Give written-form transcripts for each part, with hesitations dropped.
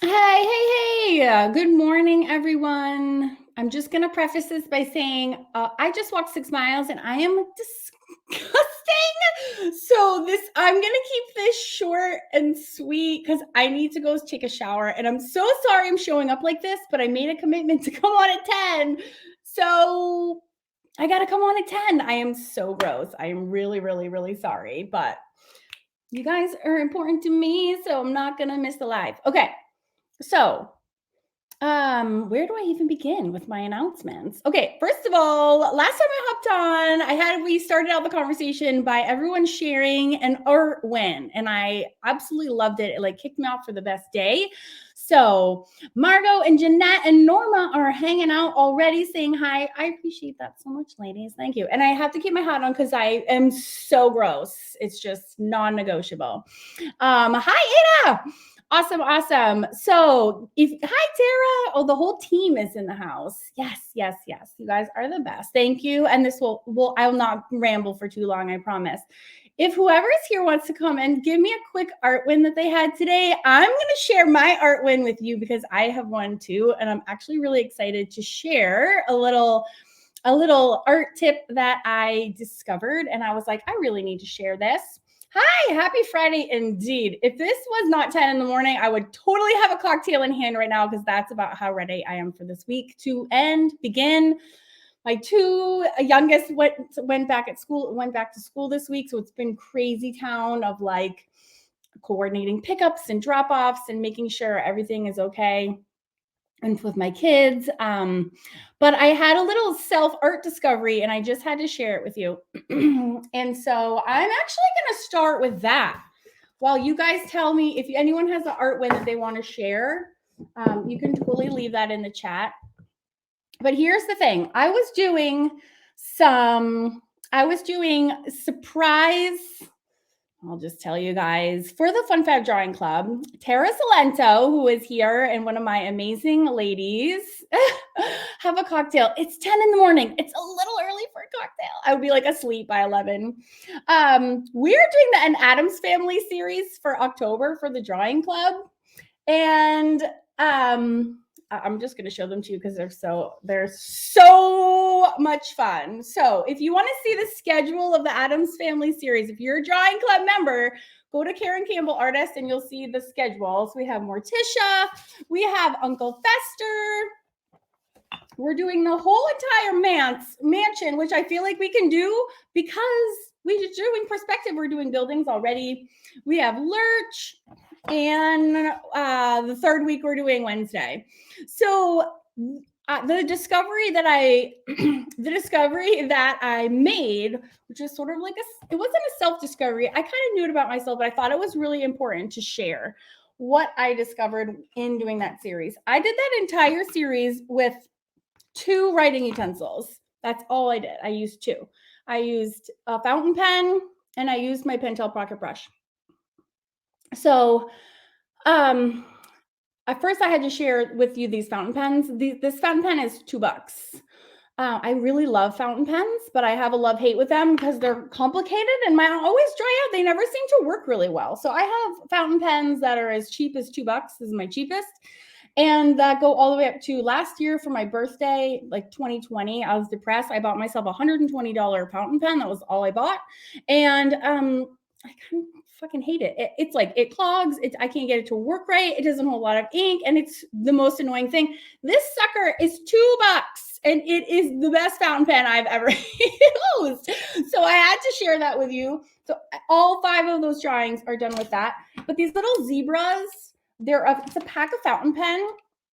Hey. Good morning, everyone. I'm just going to preface this by saying I just walked 6 miles and I am disgusting. So I'm going to keep this short and sweet because I need to go take a shower. And I'm so sorry I'm showing up like this, but I made a commitment to come on at 10. So I got to come on at 10. I am so gross. I am really, really, really sorry. But you guys are important to me, so I'm not going to miss the live. Okay. So, where do I even begin with my announcements? Okay, first of all, last time I hopped on, we started out the conversation by everyone sharing an art win, and I absolutely loved it. It like kicked me off for the best day. So, Margot and Jeanette and Norma are hanging out already saying hi. I appreciate that so much, ladies. Thank you. And I have to keep my hat on because I am so gross. It's just non-negotiable. Hi, Ada. Awesome. So, hi Tara. Oh, the whole team is in the house. Yes. You guys are the best. Thank you. And this will I will not ramble for too long, I promise. If whoever is here wants to come and give me a quick art win that they had today, I'm going to share my art win with you because I have one too, and I'm actually really excited to share a little art tip that I discovered, and I was like, I really need to share this. Hi, happy Friday indeed. If this was not 10 in the morning, I would totally have a cocktail in hand right now because that's about how ready I am for this week to begin. My two youngest went back to school this week, so it's been crazy town of like coordinating pickups and drop-offs and making sure everything is okay and with my kids. But I had a little self art discovery and I just had to share it with you. And so I'm actually going to start with that. While you guys tell me if anyone has an art win that they want to share, you can totally leave that in the chat. But here's the thing. I was doing surprise. I'll just tell you guys, for the Fun Fab Drawing Club, Tara Salento, who is here, and one of my amazing ladies, have a cocktail. It's 10 in the morning. It's a little early for a cocktail. I would be like asleep by 11. We're doing an Addams Family series for October for the Drawing Club. And I'm just going to show them to you because they're so much fun. So if you want to see the schedule of the Addams Family series, if you're a Drawing Club member, go to Karen Campbell Artist and you'll see the schedule. So we have Morticia, we have Uncle Fester. We're doing the whole entire mansion, which I feel like we can do because we're doing perspective. We're doing buildings already. We have Lurch, and the third week we're doing Wednesday. So the discovery that I made, which is sort of like it wasn't a self-discovery. I kind of knew it about myself, but I thought it was really important to share what I discovered in doing that series. I did that entire series with 2 writing utensils. That's all I did. I used 2. I used a fountain pen and I used my Pentel pocket brush. So, at first I had to share with you these fountain pens. This fountain pen is $2. I really love fountain pens, but I have a love-hate with them because they're complicated and mine always dry out. They never seem to work really well. So I have fountain pens that are as cheap as $2. This is my cheapest. And that go all the way up to last year for my birthday, like 2020. I was depressed. I bought myself a $120 fountain pen. That was all I bought. And I kind of fucking hate it. It's like it clogs. I can't get it to work right. It doesn't hold a lot of ink. And it's the most annoying thing. This sucker is $2 and it is the best fountain pen I've ever used. So I had to share that with you. So all 5 of those drawings are done with that. But these little zebras, it's a pack of fountain pen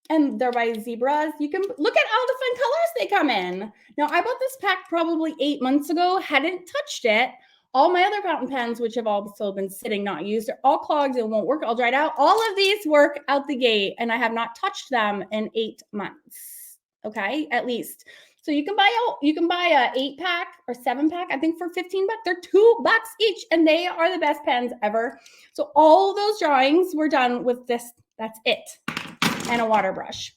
and they're by Zebras. You can look at all the fun colors they come in. Now, I bought this pack probably 8 months ago, hadn't touched it. All my other fountain pens, which have also been sitting not used, are all clogged and won't work, all dried out. All of these work out the gate, and I have not touched them in 8 months. Okay, at least. So you can buy a 8-pack or 7-pack, I think, for $15. They're $2 each, and they are the best pens ever. So all those drawings were done with this. That's it, and a water brush.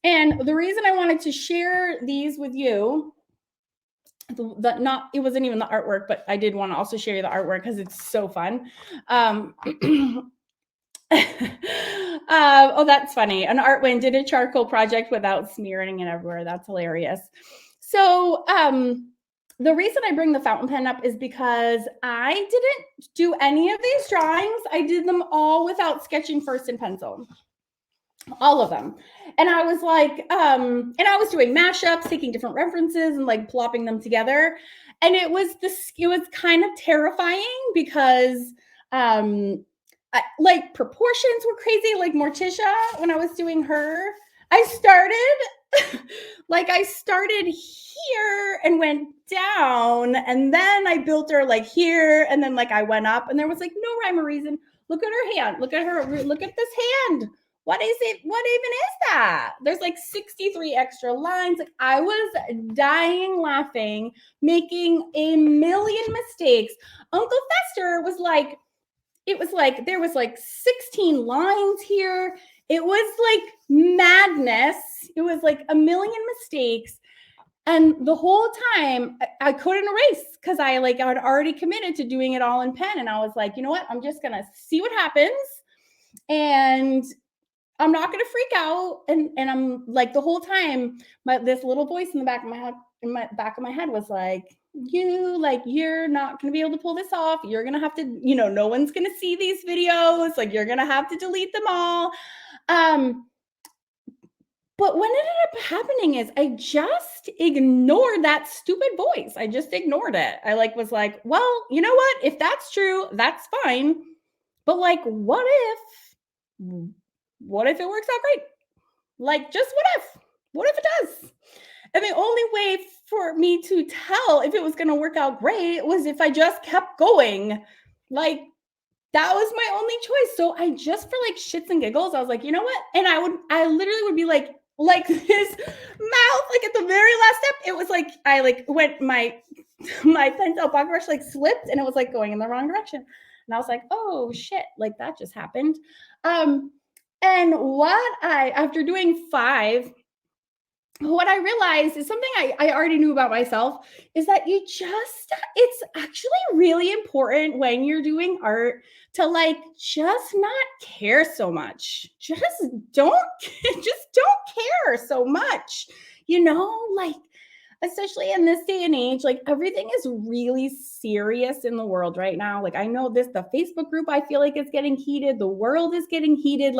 And the reason I wanted to share these with you, it wasn't even the artwork, but I did want to also share you the artwork because it's so fun. Oh, that's funny. An art win did a charcoal project without smearing it everywhere. That's hilarious. So, the reason I bring the fountain pen up is because I didn't do any of these drawings. I did them all without sketching first in pencil, all of them. And I was like, and I was doing mashups, taking different references and like plopping them together. And it was kind of terrifying because like proportions were crazy. Like Morticia, when I was doing her, I started I started here and went down, and then I built her like here, and then like I went up, and there was like no rhyme or reason. Look at her hand. Look at her. Look at this hand. What is it? What even is that? There's like 63 extra lines. Like I was dying laughing, making a million mistakes. Uncle Fester was like, it was like there was like 16 lines here. It was like madness. It was like a million mistakes. And the whole time I couldn't erase because I had already committed to doing it all in pen. And I was like, you know what? I'm just gonna see what happens. And I'm not gonna freak out. And I'm like the whole time, this little voice in the back of my head, was like, you're not gonna be able to pull this off. You're gonna have to, no one's gonna see these videos. Like you're gonna have to delete them all. But what ended up happening is I just ignored that stupid voice. I just ignored it. I was like, well, you know what? If that's true, that's fine. But like, what if it works out great? Like, just what if? What if it does? And the only way for me to tell if it was going to work out great was if I just kept going. Like, that was my only choice. So I just, for like shits and giggles, I was like, you know what? And I literally would be like his mouth, like at the very last step, it was like, I went, my pencil pocket brush slipped and it was like going in the wrong direction. And I was like, oh shit, like that just happened. And after doing 5, what I realized is something I already knew about myself is that it's actually really important when you're doing art to just not care so much. Just don't care so much, especially in this day and age, everything is really serious in the world right now. I know the Facebook group, I feel like it's getting heated. The world is getting heated.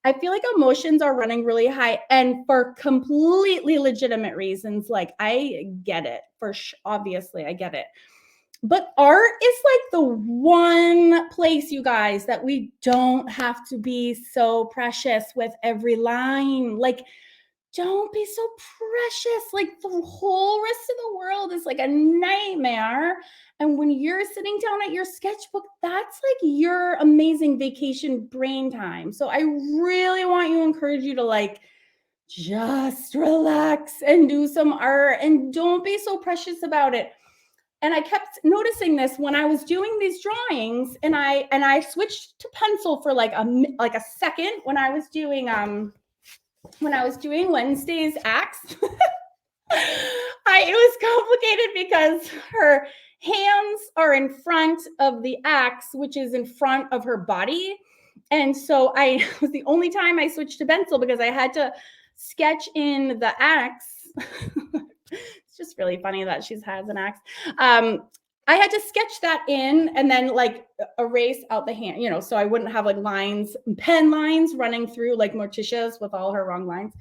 I feel like emotions are running really high and for completely legitimate reasons. I get it obviously I get it. But art is the one place, you guys, that we don't have to be so precious with every line. Don't be so precious. The whole rest of the world is a nightmare. And when you're sitting down at your sketchbook, that's your amazing vacation brain time. So I really want to encourage you to just relax and do some art and don't be so precious about it. And I kept noticing this when I was doing these drawings, and I switched to pencil for a second when I was doing Wednesday's acts. It was complicated because her hands are in front of the axe, which is in front of her body. And so I was the only time I switched to pencil because I had to sketch in the axe. It's just really funny that she has an axe. I had to sketch that in and then erase out the hand, so I wouldn't have pen lines running through Morticia's with all her wrong lines.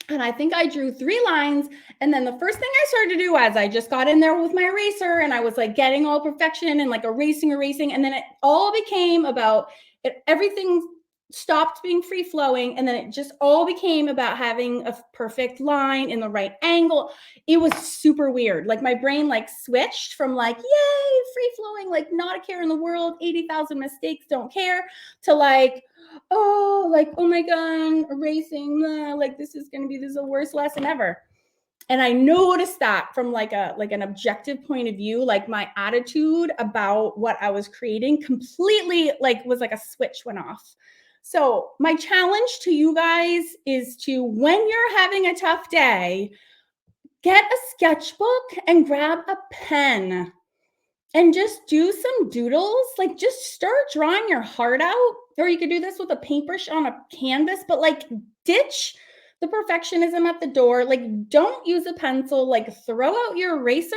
And I think I drew 3 lines. And then the first thing I started to do was I just got in there with my eraser and I was getting all perfection and erasing. And then it all became about it. Everything stopped being free flowing. And then it just all became about having a perfect line in the right angle. It was super weird. My brain switched from yay, free flowing, not a care in the world, 80,000 mistakes, don't care, to oh my God, erasing, this is the worst lesson ever. And I noticed that from an objective point of view, my attitude about what I was creating completely was a switch went off. So my challenge to you guys is to, when you're having a tough day, get a sketchbook and grab a pen and just do some doodles. Just start drawing your heart out. or you could do this with a paintbrush on a canvas, but like ditch the perfectionism at the door. Like, don't use a pencil, like, throw out your eraser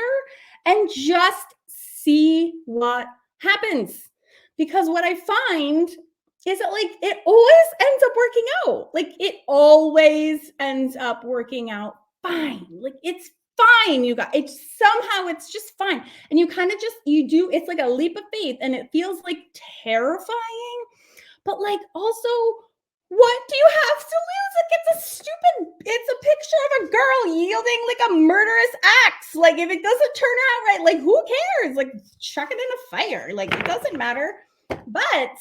and just see what happens. Because what I find is that, like, it always ends up working out. Like, it always ends up working out fine. Like, it's fine, you guys. It's somehow it's just fine. And you kind of just you do it's like a leap of faith and it feels like terrifying, but like also what do you have to lose? Like it's a picture of a girl yielding like a murderous axe. Like if it doesn't turn out right, like who cares? Like chuck it in a fire. Like it doesn't matter. But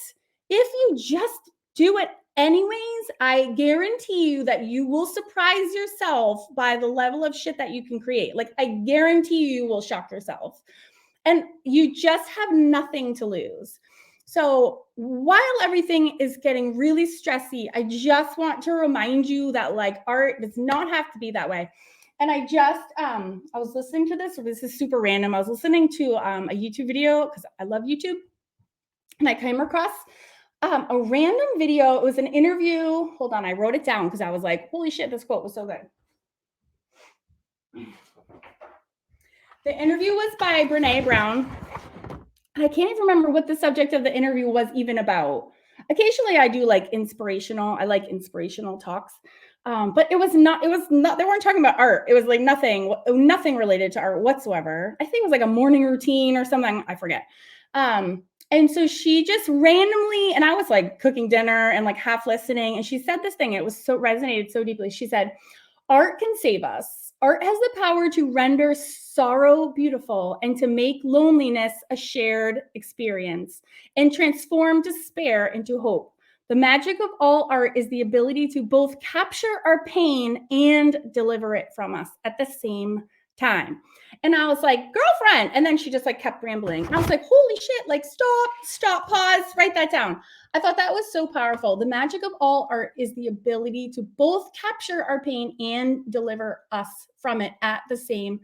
if you just do it anyways, I guarantee you that you will surprise yourself by the level of shit that you can create. Like I guarantee you will shock yourself. And you just have nothing to lose. So while everything is getting really stressy, I just want to remind you that like art does not have to be that way. And I just I was listening to this is super random. I was listening to a YouTube video because I love YouTube, and I came across a random video. It was an interview. Hold on, I wrote it down because I was like, holy shit, this quote was so good. The interview was by Brene Brown. I can't even remember what the subject of the interview was even about. Occasionally I do like I like inspirational talks. But they weren't talking about art. It was like nothing related to art whatsoever. I think it was like a morning routine or something. I forget. And so she just randomly, and I was like cooking dinner and like half listening. And she said this thing, it was so resonated so deeply. She said, art can save us. Art has the power to render sorrow beautiful and to make loneliness a shared experience and transform despair into hope. The magic of all art is the ability to both capture our pain and deliver it from us at the same time. And I was like, girlfriend. And then she just like kept rambling. And I was like, holy shit, like stop, pause, write that down. I thought that was so powerful. The magic of all art is the ability to both capture our pain and deliver us from it at the same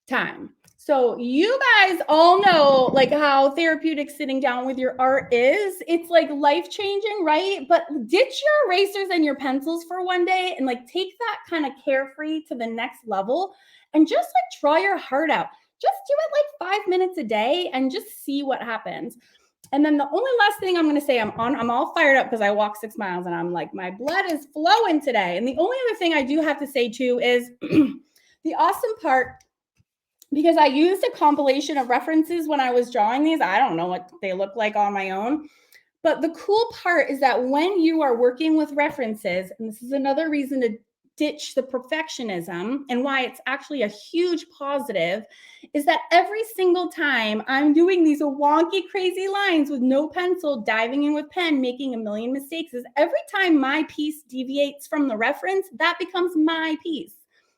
time. So you guys all know like how therapeutic sitting down with your art is. It's like life-changing, right? But ditch your erasers and your pencils for one day and like take that kind of carefree to the next level and just like draw your heart out. Just do it like 5 minutes a day and just see what happens. And then the only last thing I'm going to say, I'm all fired up because I walked 6 miles and I'm like, my blood is flowing today. And the only other thing I do have to say too is the awesome part, because I used a compilation of references when I was drawing these. I don't know what they look like on my own. But the cool part is that when you are working with references, and this is another reason to ditch the perfectionism and why it's actually a huge positive, is that every single time I'm doing these wonky, crazy lines with no pencil, diving in with pen, making a million mistakes, is every time my piece deviates from the reference, that becomes my piece.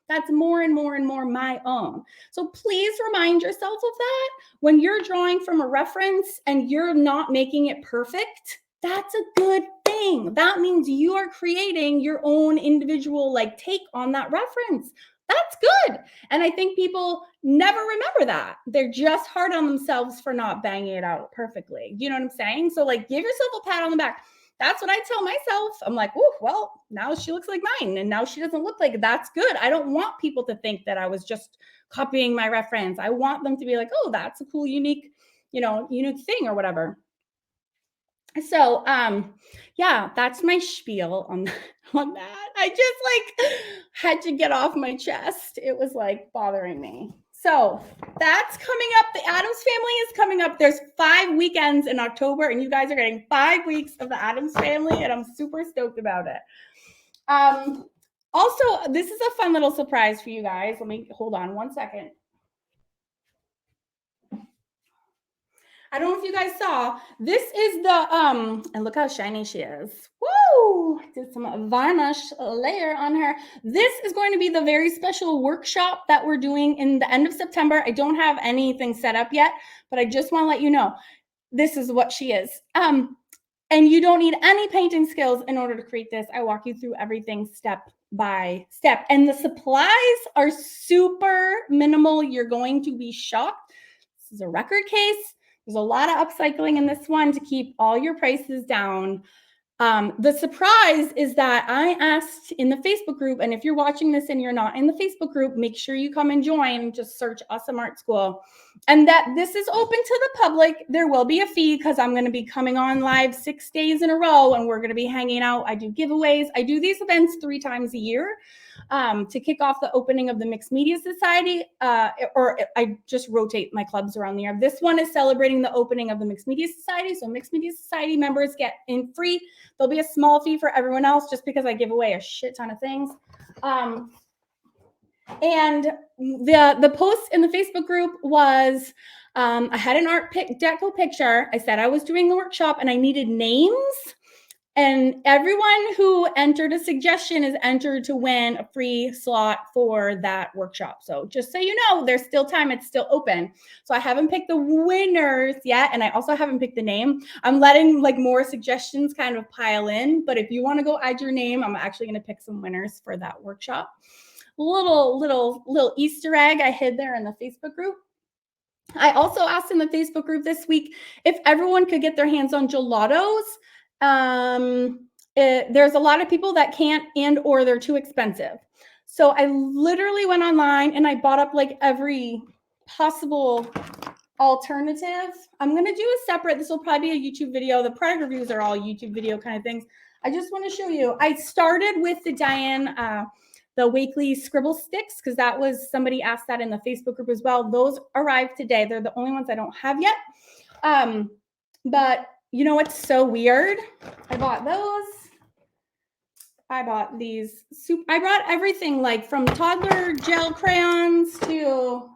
That's more and more and more my own. So please remind yourself of that. When you're drawing from a reference and you're not making it perfect, that's a good thing. That means you are creating your own individual like take on that reference. That's good. And I think people never remember that. They're just hard on themselves for not banging it out perfectly. You know what I'm saying? So like give yourself a pat on the back. That's what I tell myself. I'm like, oh, well, now she looks like mine. And now she doesn't look like it. That's good. I don't want people to think that I was just copying my reference. I want them to be like, oh, that's a cool, unique thing or whatever. So, yeah, that's my spiel on that. I just like had to get off my chest. It was like bothering me. So that's coming up. The Addams Family is coming up. There's 5 weekends in October, and you guys are getting 5 weeks of the Addams Family, and I'm super stoked about it. Also, this is a fun little surprise for you guys. Let me hold on 1 second. I don't know if you guys saw, this is the, and look how shiny she is. Woo! Did some varnish layer on her. This is going to be the very special workshop that we're doing in the end of September. I don't have anything set up yet, but I just want to let you know, this is what she is. And you don't need any painting skills in order to create this. I walk you through everything step by step. And the supplies are super minimal. You're going to be shocked. This is a record case. There's a lot of upcycling in this one to keep all your prices down. The surprise is that I asked in the Facebook group, and if you're watching this and you're not in the Facebook group, make sure you come and join. Just search Awesome Art School. And that this is open to the public. There will be a fee because I'm going to be coming on live 6 days in a row and we're going to be hanging out. I do giveaways. I do these events 3 times a year. To kick off the opening of the Mixed Media Society, or I just rotate my clubs around the year. This one is celebrating the opening of the Mixed Media Society. So Mixed Media Society members get in free. There'll be a small fee for everyone else just because I give away a shit ton of things. And the post in the Facebook group was, I had an art deco picture. I said I was doing the workshop and I needed names. And everyone who entered a suggestion is entered to win a free slot for that workshop. So just so you know, there's still time. It's still open. So I haven't picked the winners yet. And I also haven't picked the name. I'm letting like more suggestions kind of pile in. But if you want to go add your name, I'm actually going to pick some winners for that workshop. Little Easter egg I hid there in the Facebook group. I also asked in the Facebook group this week if everyone could get their hands on gelatos. There's a lot of people that can't or they're too expensive. So I literally went online and I bought up like every possible alternative. I'm going to do a separate, this will probably be a YouTube video. The product reviews are all YouTube video kind of things. I just want to show you. I started with the Diane, the Wakely scribble sticks, because that was, somebody asked that in the Facebook group as well. Those arrived today. They're the only ones I don't have yet. But you know what's so weird? I bought those. I bought these. I brought everything, like from toddler gel crayons to,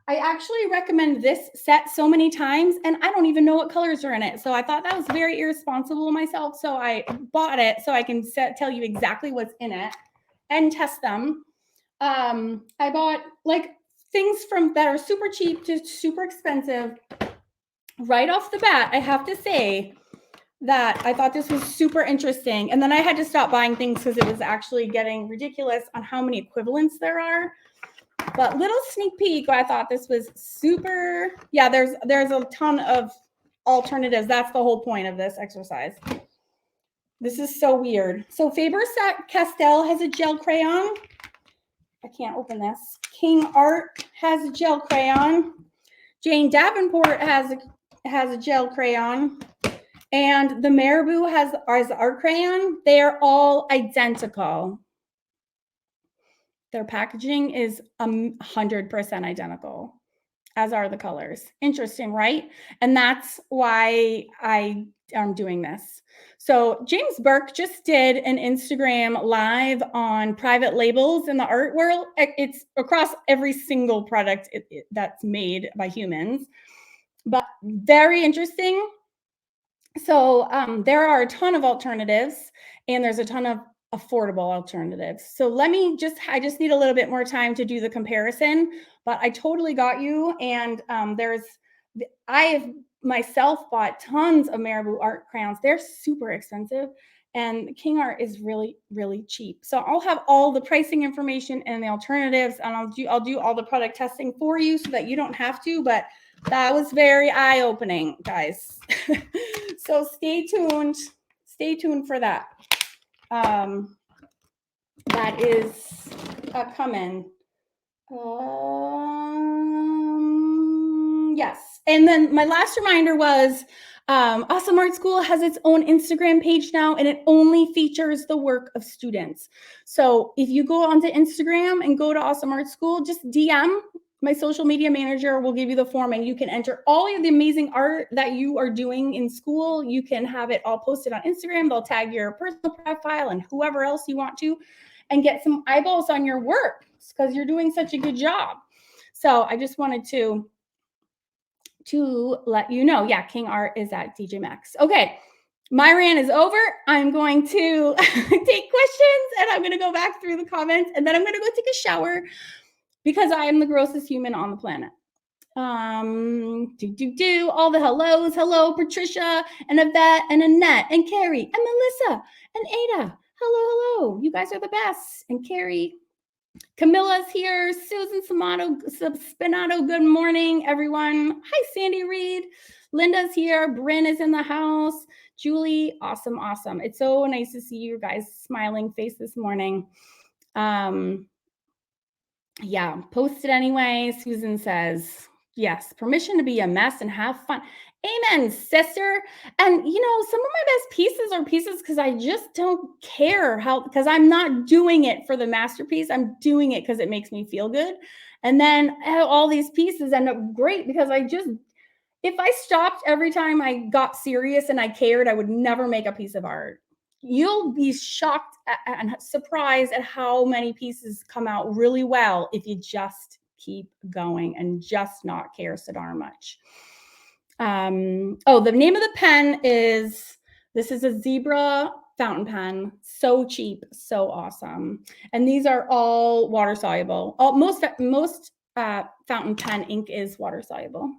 I actually recommend this set so many times and I don't even know what colors are in it. So I thought that was very irresponsible of myself. So I bought it so I can tell you exactly what's in it and test them. I bought like things that are super cheap to super expensive. Right off the bat, I have to say that I thought this was super interesting. And then I had to stop buying things because it was actually getting ridiculous on how many equivalents there are. But little sneak peek, I thought this was super. Yeah, there's a ton of alternatives. That's the whole point of this exercise. This is so weird. So Faber-Castell has a gel crayon. I can't open this. King Art has a gel crayon. Jane Davenport has a gel crayon. And the Marabou has art crayon. They are all identical. Their packaging is 100% identical, as are the colors. Interesting, right? And that's why I am doing this. So James Burke just did an Instagram live on private labels in the art world. It's across every single product that's made by humans, but very interesting. So there are a ton of alternatives and there's a ton of affordable alternatives. So I just need a little bit more time to do the comparison, but I totally got you. And I have myself bought tons of Marabou art crayons. They're super expensive and King Art is really, really cheap. So I'll have all the pricing information and the alternatives and I'll do all the product testing for you so that you don't have to, but that was very eye-opening, guys. So stay tuned for that. That is coming. Yes. And then my last reminder was Awesome Art School has its own Instagram page now, and it only features the work of students. So if you go onto Instagram and go to Awesome Art School, just DM my social media manager will give you the form and you can enter all of the amazing art that you are doing in school. You can have it all posted on Instagram. They'll tag your personal profile and whoever else you want to and get some eyeballs on your work because you're doing such a good job. So I just wanted to let you know. Yeah, King Art is at DJ Maxx. Okay, my rant is over. I'm going to take questions and I'm going to go back through the comments and then I'm going to go take a shower because I am the grossest human on the planet. All the hellos. Hello, Patricia and Yvette and Annette and Carrie and Melissa and Ada. Hello. You guys are the best. And Carrie, Camilla's here. Susan Spinato, good morning, everyone. Hi, Sandy Reed. Linda's here. Bryn is in the house. Julie, awesome, awesome. It's so nice to see you guys' smiling face this morning. Yeah, post it anyway. Susan says, yes, permission to be a mess and have fun. Amen, sister. And some of my best pieces are pieces because I just don't care because I'm not doing it for the masterpiece. I'm doing it because it makes me feel good. And then all these pieces end up great because if I stopped every time I got serious and I cared, I would never make a piece of art. You'll be shocked and surprised at how many pieces come out really well if you just keep going and just not care so darn much. The name of the pen this is a zebra fountain pen. So cheap, so awesome. And these are all water soluble. Most fountain pen ink is water soluble.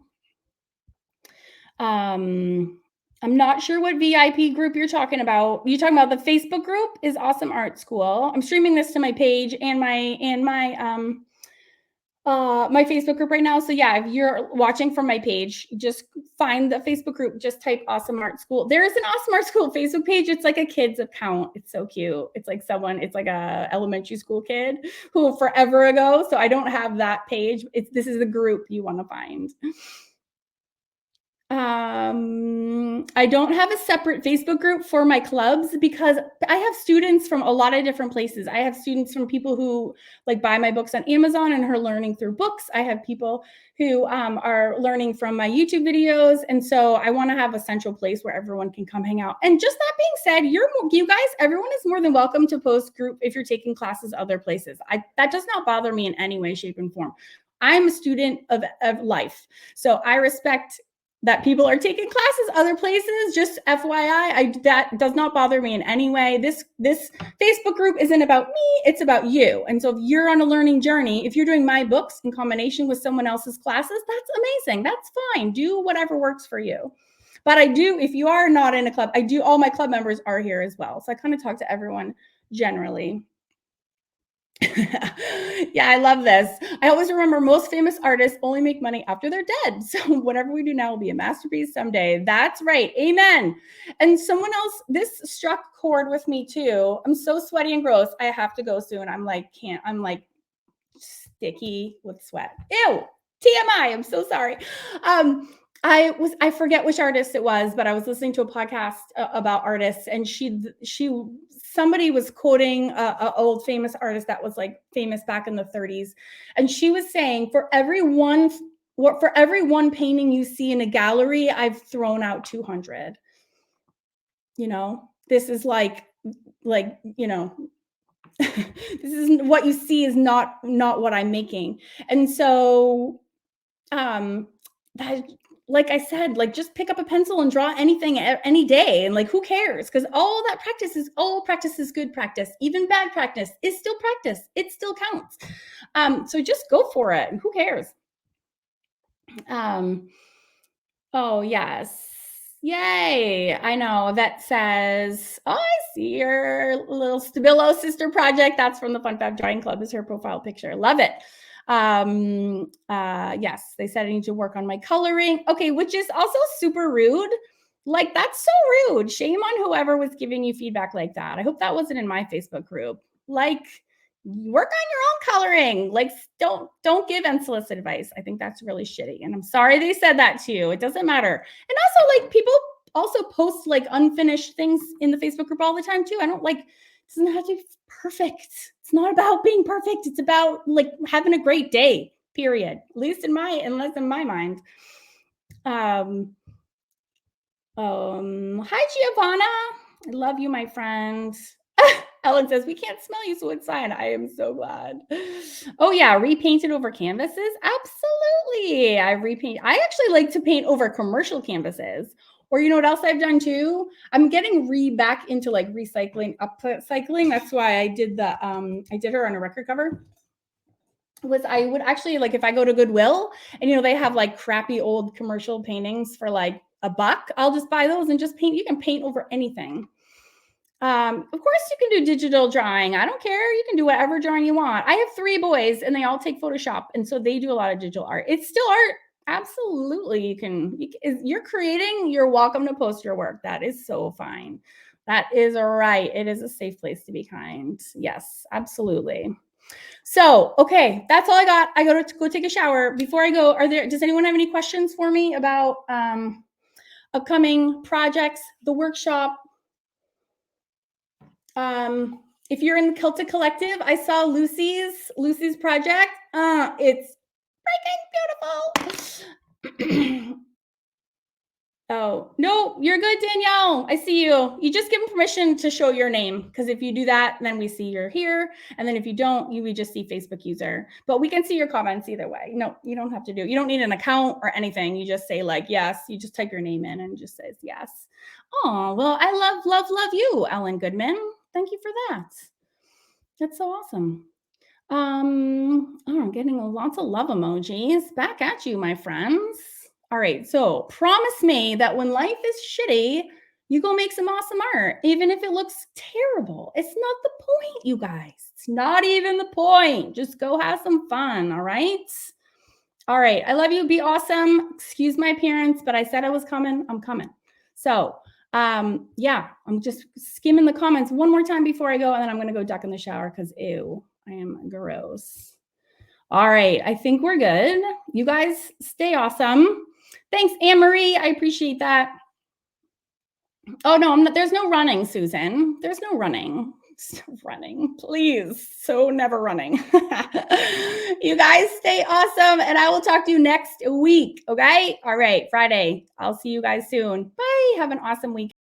I'm not sure what VIP group you're talking about. You talking about the Facebook group is Awesome Art School. I'm streaming this to my page and my Facebook group right now. So yeah, if you're watching from my page, just find the Facebook group, just type Awesome Art School. There is an Awesome Art School Facebook page. It's like a kid's account. It's so cute. It's like a elementary school kid who forever ago. So I don't have that page. This is the group you want to find. I don't have a separate Facebook group for my clubs because I have students from a lot of different places. I have students from people who buy my books on Amazon and are learning through books. I have people who are learning from my YouTube videos. And so I want to have a central place where everyone can come hang out. And just that being said, everyone is more than welcome to post group if you're taking classes other places. That does not bother me in any way, shape, and form. I'm a student of life. So I respect that people are taking classes other places. Just FYI, that does not bother me in any way. This Facebook group isn't about me, it's about you. And so if you're on a learning journey, if you're doing my books in combination with someone else's classes, that's amazing. That's fine. Do whatever works for you. But if you are not in a club, all my club members are here as well. So I kind of talk to everyone generally. Yeah, I love this. I always remember most famous artists only make money after they're dead. So whatever we do now will be a masterpiece someday. That's right. Amen. And someone else, this struck chord with me too. I'm so sweaty and gross. I have to go soon. I'm sticky with sweat. Ew. TMI. I'm so sorry. I forget which artist it was, but I was listening to a podcast about artists, and somebody was quoting a old famous artist that was famous back in the 30s, and she was saying, for every one painting you see in a gallery, I've thrown out 200. This is this is what you see is not what I'm making. And so like I said, just pick up a pencil and draw anything any day, and who cares? Because all practice is good practice. Even bad practice is still practice. It still counts. So just go for it. Who cares? Oh yes. Yay. I know. That says, oh, I see your little Stabilo sister project. That's from the Fun Fab Drawing Club, is her profile picture. Love it. Yes, they said I need to work on my coloring. Okay, which is also super rude. That's so rude. Shame on whoever was giving you feedback like that. I hope that wasn't in my Facebook group. Work on your own coloring. Don't give unsolicited advice. I think that's really shitty. And I'm sorry they said that to you. It doesn't matter. And also, people also post unfinished things in the Facebook group all the time too. I don't it doesn't have to be perfect. It's not about being perfect. It's about having a great day, period. At least in my mind. Hi Giovanna. I love you, my friend. Ellen says, we can't smell you, so it's fine. I am so glad. Oh yeah, repainted over canvases? Absolutely. I actually like to paint over commercial canvases. Or you know what else I've done too? I'm getting back into recycling, upcycling. That's why I did I did her on a record cover. I would actually if I go to Goodwill and they have crappy old commercial paintings for $1, I'll just buy those and just paint. You can paint over anything. Of course, you can do digital drawing. I don't care. You can do whatever drawing you want. I have 3 boys, and they all take Photoshop, and so they do a lot of digital art. It's still art. Absolutely, you can. You're creating. You're welcome to post your work. That is so fine. That is right. It is a safe place to be kind. Yes, absolutely. So, okay, that's all I got. I go to go take a shower. Before I go, does anyone have any questions for me about upcoming projects, the workshop? If you're in the Celtic Collective, I saw Lucy's project. It's freaking beautiful. Oh, no, you're good, Danielle. I see you. You just give them permission to show your name, because if you do that, then we see you're here. And then if you don't, we just see Facebook user. But we can see your comments either way. No, you don't have to you don't need an account or anything. You just say like, yes. You just type your name in and just says yes. Oh, well, I love you, Ellen Goodman. Thank you for that. That's so awesome. I'm getting lots of love emojis. Back at you, my friends. All right, so promise me that when life is shitty, you go make some awesome art, even if it looks terrible. It's not the point, you guys. It's not even the point. Just go have some fun, all right? All right, I love you. Be awesome. Excuse my appearance, but I said I was coming. I'm coming. So, yeah, I'm just skimming the comments one more time before I go, and then I'm going to go duck in the shower because, ew, I am gross. All right, I think we're good. You guys stay awesome. Thanks, Anne-Marie. I appreciate that. Oh, no, there's no running, Susan. There's no running. Running, please. So never running. You guys stay awesome, and I will talk to you next week. Okay. All right. Friday. I'll see you guys soon. Bye. Have an awesome week.